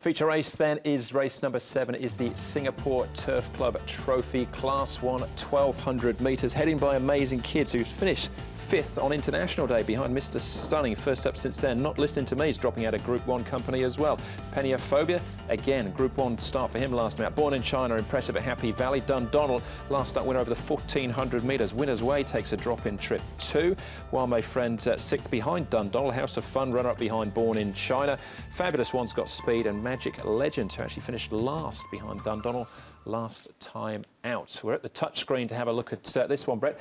Feature race then is race number 7, is the Singapore Turf Club Trophy Class 1 1200 metres, heading by Amazing Kids, who's finished 5th on International Day behind Mr. Stunning. First up since then, Not Listening to Me is dropping out of Group 1 company as well. Peniophobia, again, Group 1 start for him last night. Born in China, impressive at Happy Valley. Dundonald, last start winner over the 1400 metres. Winner's Way takes a drop in Trip 2. While my friend 6th behind Dundonald. House of Fun, runner-up behind Born in China. Fabulous One's got speed, and Magic Legend, who actually finished last behind Dundonald last time out. We're at the touchscreen to have a look at this one, Brett.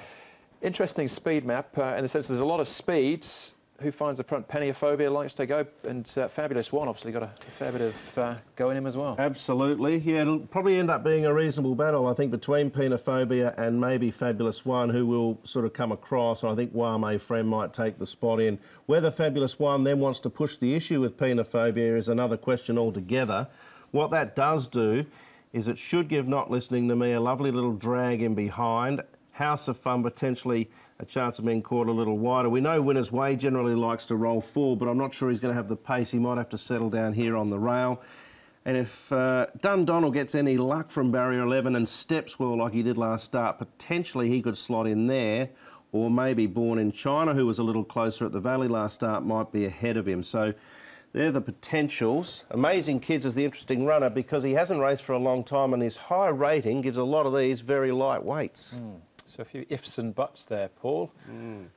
Interesting speed map in the sense there's a lot of speeds. Who finds the front? Peniophobia likes to go, and Fabulous One obviously got a fair bit of go in him as well. Absolutely, yeah, it'll probably end up being a reasonable battle, I think, between Peniophobia and maybe Fabulous One, who will sort of come across, and I think Wame Friend might take the spot in. Whether Fabulous One then wants to push the issue with Peniophobia is another question altogether. What that does do is it should give Not Listening to Me a lovely little drag in behind. House of Fun potentially a chance of being caught a little wider. We know Winner's Way generally likes to roll forward, but I'm not sure he's going to have the pace. He might have to settle down here on the rail. And if Dundonald gets any luck from barrier 11 and steps well like he did last start, potentially he could slot in there, or maybe Born in China, who was a little closer at the Valley last start, might be ahead of him. So they're the potentials. Amazing Kids is the interesting runner because he hasn't raced for a long time, and his high rating gives a lot of these very light weights. So a few ifs and buts there, Paul.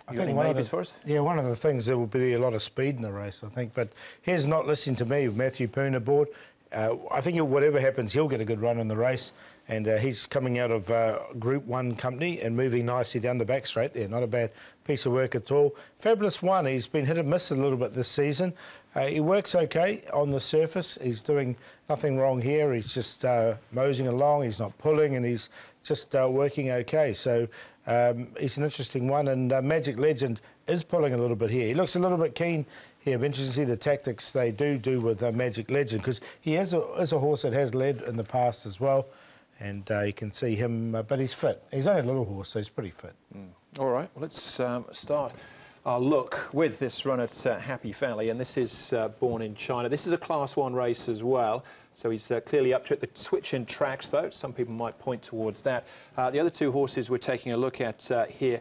I think one of the things, there will be a lot of speed in the race, I think. But here's Not Listening to Me with Matthew Poon aboard. I think whatever happens, he'll get a good run in the race. And he's coming out of Group 1 company and moving nicely down the back straight there. Not a bad piece of work at all. Fabulous One, he's been hit and miss a little bit this season. He works okay on the surface. He's doing nothing wrong here. He's just moseying along. He's not pulling, and he's just working okay. So he's an interesting one. And Magic Legend is pulling a little bit here. He looks a little bit keen here. But interesting to see the tactics they do with Magic Legend, because he is a horse that has led in the past as well. And you can see him, but he's fit. He's only a little horse, so he's pretty fit. All right, well, let's start our look with this run at Happy Valley, and this is Born in China. This is a Class 1 race as well, so he's clearly up to it. The switch in tracks, though, some people might point towards that. The other two horses we're taking a look at here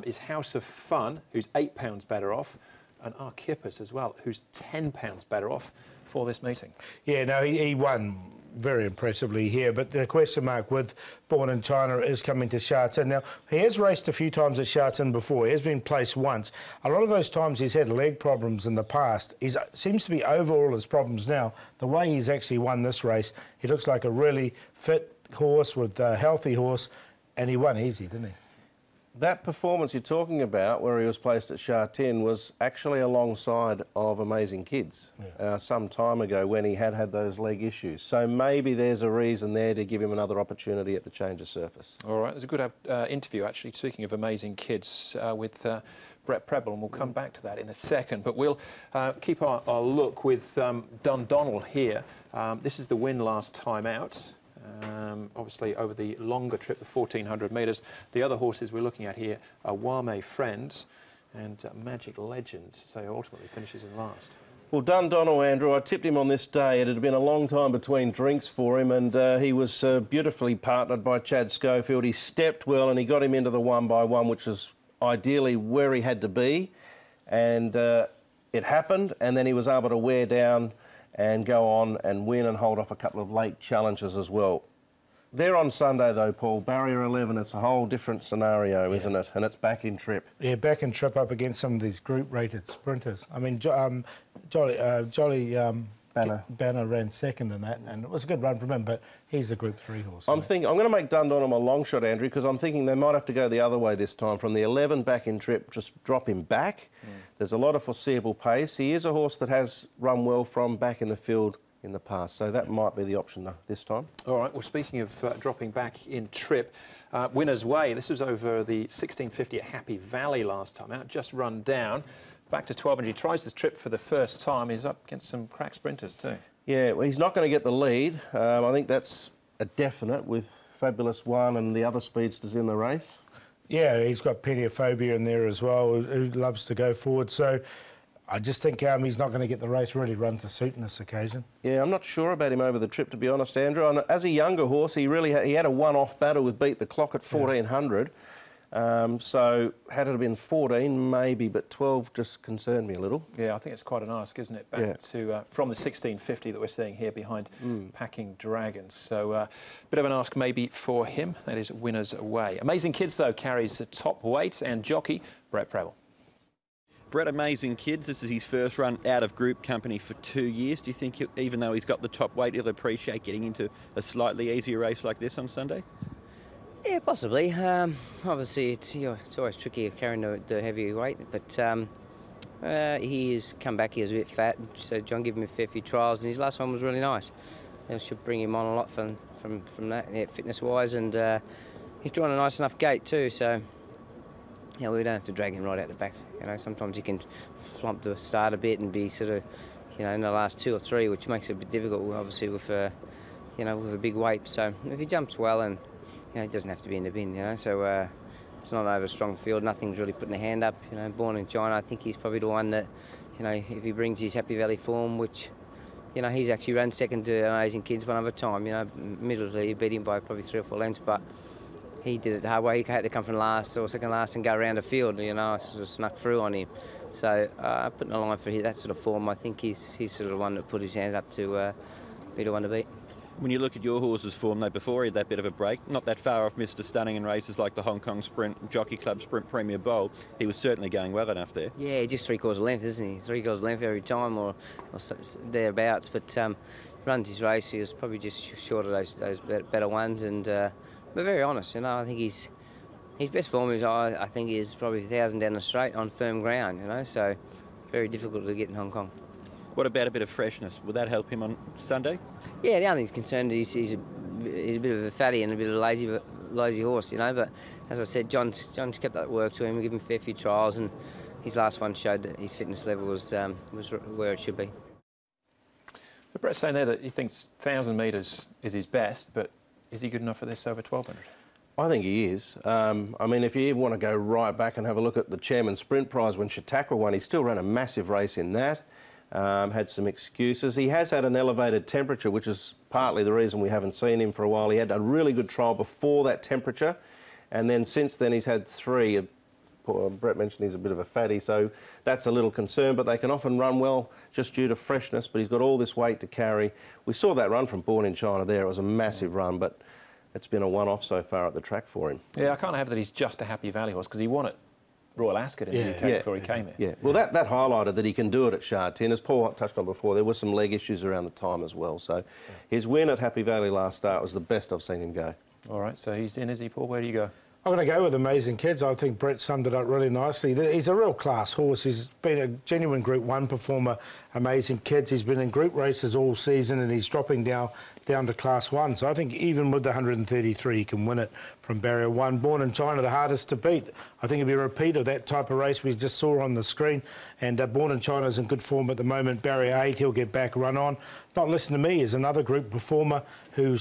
is House of Fun, who's £8 better off, and Archippus as well, who's £10 better off for this meeting. Yeah, no, he won very impressively here, but the question mark with Born in China is coming to Sha Tin. Now, he has raced a few times at Sha Tin before. He has been placed once. A lot of those times he's had leg problems in the past. He seems to be over all his problems now. The way he's actually won this race, he looks like a really fit horse with a healthy horse, and he won easy, didn't he? That performance you're talking about, where he was placed at Sha Tin, was actually alongside of Amazing Kids some time ago when he had those leg issues. So maybe there's a reason there to give him another opportunity at the change of surface. All right, there's a good interview, actually, speaking of Amazing Kids, with Brett Preble, and we'll come back to that in a second. But we'll keep our look with Dundonald here. This is the win last time out. Obviously over the longer trip, the 1400 metres. The other horses we're looking at here are Wame Friends and Magic Legend, so he ultimately finishes in last. Well, Dundonald, Andrew, I tipped him on this day. It had been a long time between drinks for him, and he was beautifully partnered by Chad Schofield. He stepped well and he got him into the 1x1, which is ideally where he had to be, and it happened, and then he was able to wear down and go on and win and hold off a couple of late challenges as well. There on Sunday, though, Paul, barrier 11, it's a whole different scenario, isn't it? And it's back in Trip. Yeah, back in Trip up against some of these group-rated sprinters. I mean, Jolly Banner ran second in that, and it was a good run from him, but he's a Group 3 horse. I'm going to make Dundonald a long shot, Andrew, because I'm thinking they might have to go the other way this time. From the 11 back in Trip, just drop him back. There's a lot of foreseeable pace. He is a horse that has run well from back in the field in the past, so that might be the option this time. All right, well, speaking of dropping back in Trip, Winner's Way, this was over the 1650 at Happy Valley last time out, just run down. Back to 1200. He tries this trip for the first time. He's up against some crack sprinters too. Yeah, well, he's not going to get the lead. I think that's a definite with Fabulous One and the other speedsters in the race. Yeah, he's got Peniophobia in there as well, who loves to go forward. So I just think he's not going to get the race really run to suit in this occasion. Yeah, I'm not sure about him over the trip, to be honest, Andrew. And as a younger horse, he had a one-off battle with Beat the Clock at 1400. So had it been 14, maybe, but 12 just concerned me a little. Yeah, I think it's quite an ask, isn't it? Back to from the 1650 that we're seeing here behind Packing Dragons. So bit of an ask maybe for him. That is Winners Away. Amazing Kids, though, carries the top weight, and jockey Brett Preble. Brett, Amazing Kids, this is his first run out of group company for 2 years. Do you think, even though he's got the top weight, he'll appreciate getting into a slightly easier race like this on Sunday? Yeah, possibly. Obviously, it's always tricky carrying the heavy weight, but he has come back. He was a bit fat, so John gave him a fair few trials, and his last one was really nice. It should bring him on a lot from that, fitness-wise, and he's drawn a nice enough gate too. So, we don't have to drag him right out the back. Sometimes he can flump the start a bit and be sort of, in the last 2 or 3, which makes it a bit difficult, obviously, with with a big weight. So if he jumps well and he doesn't have to be in the bin, so it's not over a strong field. Nothing's really putting a hand up. Born in China, I think he's probably the one that, if he brings his Happy Valley form, which, he's actually run second to Amazing Kids one other time. Admittedly, he beat him by probably 3 or 4 lengths, but he did it the hard way. He had to come from last or second last and go around the field. I sort of snuck through on him. So putting a line for that sort of form, I think he's sort of the one that put his hands up to be the one to beat. When you look at your horse's form, though, before he had that bit of a break, not that far off Mr. Stunning in races like the Hong Kong Sprint, Jockey Club Sprint Premier Bowl, he was certainly going well enough there. Yeah, just 3/4 length, isn't he? 3/4 length every time or thereabouts. But runs his race, he was probably just short of those better ones. And but very honest, I think his best form is, I think, is probably 1,000 down the straight on firm ground, so very difficult to get in Hong Kong. What about a bit of freshness? Will that help him on Sunday? Yeah, the only thing he's concerned is he's a bit of a fatty and a bit of a lazy horse, But as I said, John's kept that work to him, given him a fair few trials, and his last one showed that his fitness level was where it should be. But Brett's saying there that he thinks 1,000 metres is his best, but is he good enough for this over 1,200? I think he is. If you even want to go right back and have a look at the Chairman's Sprint Prize when Chautauqua won, he still ran a massive race in that. Had some excuses. He has had an elevated temperature, which is partly the reason we haven't seen him for a while. He had a really good trial before that temperature, and then since then he's had 3. Brett mentioned he's a bit of a fatty, so that's a little concern, but they can often run well just due to freshness, but he's got all this weight to carry. We saw that run from Born in China there. It was a massive run, but it's been a one-off so far at the track for him. Yeah, I can't have that he's just a Happy Valley horse, because he won at Royal Ascot in the UK before he came here. Yeah, well, that highlighted that he can do it at Sha Tin. As Paul touched on before, there were some leg issues around the time as well. So his win at Happy Valley last start was the best I've seen him go. All right, so he's in, is he, Paul? Where do you go? I'm going to go with Amazing Kids. I think Brett summed it up really nicely. He's a real class horse. He's been a genuine Group 1 performer, Amazing Kids. He's been in group races all season and he's dropping down to Class 1. So I think even with the 133, he can win it from Barrier 1. Born in China, the hardest to beat. I think it'll be a repeat of that type of race we just saw on the screen. And Born in China is in good form at the moment. Barrier 8, he'll get back, run on. Not Listen to Me is another group performer who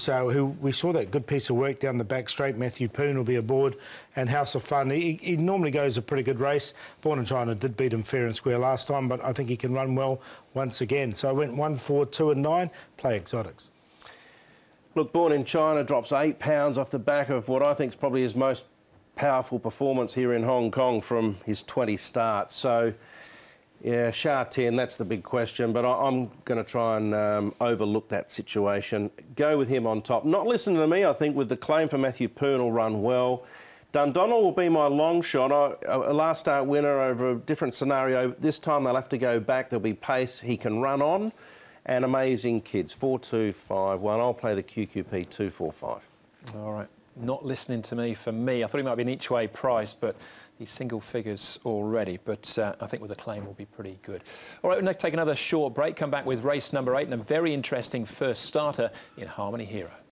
we saw that good piece of work down the back straight. Matthew Poon will be aboard. And House of Fun, he normally goes a pretty good race. Born in China did beat him fair and square last time, but I think he can run well once again. So I went 1, 4, 2 and 9, play exotics. Look, Born in China drops 8 pounds off the back of what I think is probably his most powerful performance here in Hong Kong from his 20 starts. So, yeah, Sha Tin, that's the big question, but I'm going to try and overlook that situation. Go with him on top. Not Listening to Me, I think, with the claim for Matthew Poon will run well. Dundonnell will be my long shot. A last start winner over a different scenario. This time they'll have to go back. There'll be pace he can run on. And Amazing Kids, 4, 2, 5, 1. I'll play the QQP 2, 4, 5. All right. Not Listening to Me for me. I thought he might be an each way price, but he's single figures already. But I think with a claim will be pretty good. All right, we're going to take another short break. Come back with race number 8 and a very interesting first starter in Harmony Hero.